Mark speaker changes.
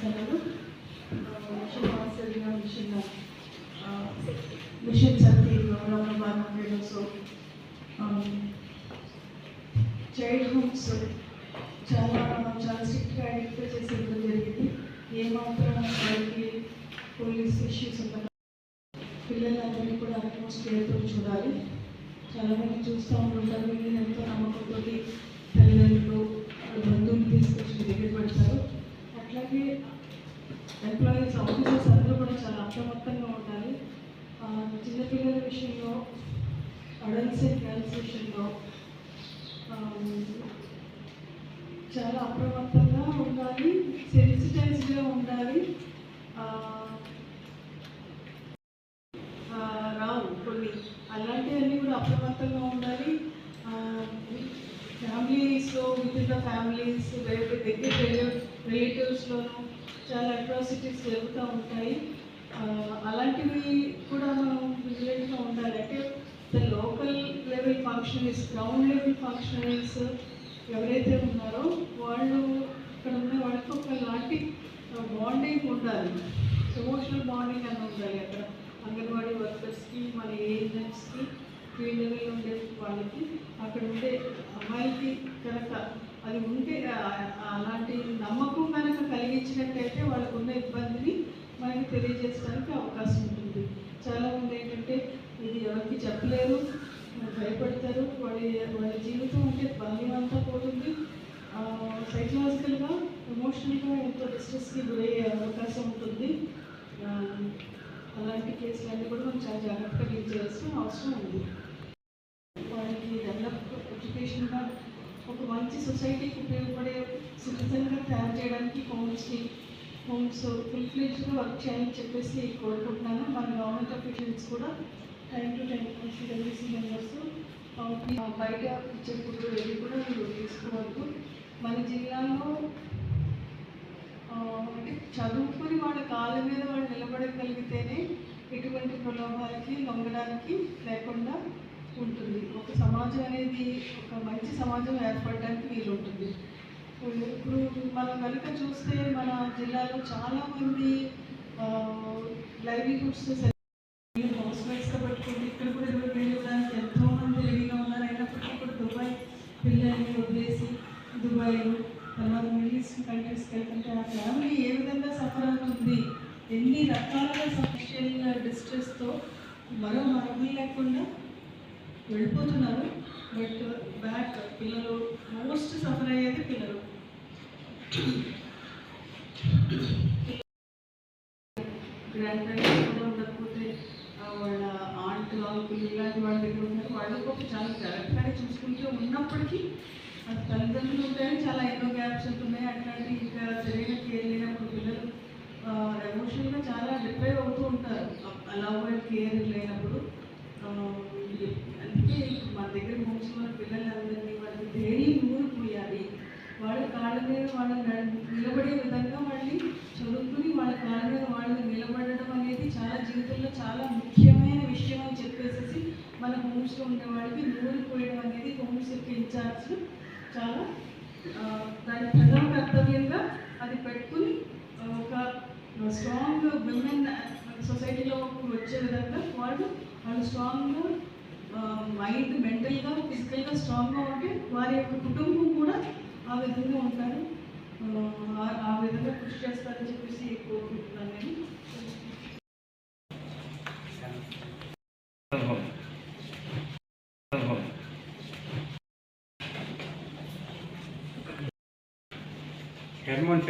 Speaker 1: నమస్కారాలు. మిషన్ శక్తి గౌరవ భాగంలో చైల్డ్ హోమ్స్ చాలా స్ట్రిక్ట్గా ఐడెంటిఫై చేసి ఇవ్వడం జరిగింది. ఏమాత్రం వాళ్ళకి పోలీస్ ఇష్యూస్ ఉన్న పిల్లలందరినీ కూడా అట్మోస్ట్ కేర్తో చూడాలి. చాలామంది చూస్తూ ఉంటారు, మీరు ఎంతో నమ్మకంతో తల్లిదండ్రులు బంధువులు తీసుకొచ్చి దగ్గర పెడతారు. అట్లాగే ఎంప్లాయీస్ ఆఫీసర్స్ అందరూ కూడా చాలా అప్రమత్తంగా ఉండాలి. చిన్నపిల్లల విషయంలో, అడల్ట్స్ గర్ల్స్ విషయంలో చాలా అప్రమత్తంగా ఉండాలి, సెన్సిటైజ్డ్గా ఉండాలి. రావు కొన్ని అలాంటివన్నీ కూడా అప్రమత్తంగా ఉండాలి. ఫ్యామిలీస్లో విత్ ఇన్ ద ఫ్యామిలీస్ దగ్గర రిలేటివ్స్లోనూ చాలా అట్రాసిటీస్ జరుగుతూ ఉంటాయి. అలాంటివి కూడా మనం విజిలెంట్గా ఉండాలి. అంటే the local level functionaries, ground level functionaries ఎవరైతే ఉన్నారో వాళ్ళు ఇక్కడ ఉన్న వాళ్ళకి ఒకలాంటి బాండింగ్ ఉండాలి, ఎమోషనల్ బాండింగ్ అని ఉండాలి. అక్కడ అంగన్వాడీ వర్కర్స్కి, మన ఏజెంట్స్కి, ఫీల్డ్ లెవెల్లో ఉండే వాళ్ళకి, అక్కడ ఉండే అమ్మాయిలకి కనుక అది ఉంటే, అలాంటి నమ్మకం కనుక కలిగించినట్టయితే వాళ్ళకు ఉన్న ఇబ్బందిని మనకి తెలియజేయడానికి అవకాశం ఉంటుంది. చాలామంది ఏంటంటే ఇది ఎవరికి చెప్పలేరు, భయపడతారు, వాళ్ళ జీవితం అంటే బాల్యం అంతా పోతుంది. సైకలాజికల్గా, ఎమోషనల్గా ఎంతో డిస్ట్రెస్కి గురయ్యే అవకాశం ఉంటుంది. అలాంటి కేసులన్నీ కూడా మనం చాలా జాగ్రత్తగా డీల్ చేయాల్సిన అవసరం ఉంది. వాళ్ళకి డెవలప్ ఎడ్యుకేషన్గా ఒక మంచి సొసైటీకి ఉపయోగపడే సిటిజన్గా తయారు చేయడానికి హోమ్స్ ఫుల్-ఫ్లెడ్జ్గా వర్క్ చేయాలని చెప్పేసి కోరుకుంటున్నాను. మన గవర్నమెంట్ అఫీషియల్స్ కూడా time to time CWC members బయట ఇచ్చే ఫుడ్ ఏది కూడా మీరు తీసుకోవద్దు. మన జిల్లాలో అంటే చదువుకుని వాళ్ళ కాళ్ళ మీద వాళ్ళు నిలబడగలిగితేనే ఎటువంటి ప్రలోభాలకి లొంగడానికి లేకుండా ఉంటుంది. ఒక సమాజం అనేది ఒక మంచి సమాజం ఏర్పడడానికి వీలుంటుంది. ఇప్పుడు మనం కనుక చూస్తే మన జిల్లాలో చాలామంది లైవ్లీహుడ్స్ హౌస్ వైఫ్స్గా పట్టుకుంటే ఇక్కడ కూడా వెళ్ళడానికి ఎంతోమంది రెడీగా ఉన్నారు. అయినప్పటికీ కూడా దుబాయ్ పిల్లల్ని వదిలేసి దుబాయ్ తర్వాత మిడిల్ ఈస్ట్ కంట్రీస్కి వెళ్తుంటే ఆ ఫ్యామిలీ ఏ విధంగా సఫర్ అవుతుంది, ఎన్ని రకాల సోషల్ డిస్ట్రెస్తో మరో మార్గం లేకుండా వెళ్ళిపోతున్నారు. బట్ బ్యాక్ పిల్లలు మోస్ట్ సఫర్ అయ్యేది పిల్లలు. గ్రాండ్ పేరెంట్స్ కూడా ఉండకపోతే వాళ్ళ ఆంట్ అంకుల్ ఇలాంటి వాళ్ళ దగ్గర ఉన్నారు. వాళ్ళకు చాలా జాగ్రత్తగా చూసుకుంటూ ఉన్నప్పటికీ అది తల్లిదండ్రులు ఉంటాయని చాలా ఎన్నో గ్యాప్స్ ఉంటున్నాయి. అట్లాంటి ఇంకా సరైన కేర్ లేనప్పుడు పిల్లలు ఎమోషనల్గా చాలా డిప్రైవ్ అవుతూ ఉంటారు. అలౌడ్ కేర్ లేనప్పుడు అందుకే మన దగ్గర హోమ్స్ మన పిల్లలందరినీ వాళ్ళకి ధైర్యం నూరిపోయాలి. వాళ్ళ కాళ్ళ మీద వాళ్ళు నిలబడే విధంగా వాళ్ళని చదువుకుని వాళ్ళ కాళ్ళ మీద వాళ్ళు నిలబడడం అనేది చాలా జీవితంలో చాలా ముఖ్యమైన విషయం అని చెప్పేసి మన హోమ్స్లో ఉండే వాళ్ళకి నూరిపోయడం అనేది హోమ్స్ యొక్క ఇన్ఛార్జ్ చాలా దాని ప్రథమ కర్తవ్యంగా అది పెట్టుకుని ఒక స్ట్రాంగ్ విమెన్ సొసైటీలో వచ్చే విధంగా వాళ్ళు స్ట్రాంగ్గా మైండ్ మెంటల్గా ఫిజికల్గా స్ట్రాంగ్గా ఉంటే వారి యొక్క కుటుంబం కూడా ఆ విధంగా ఉంటారు, ఆ విధంగా కృషి చేస్తారని చెప్పేసి కోరుకుంటున్నాను నేను.
Speaker 2: హెర్మోన్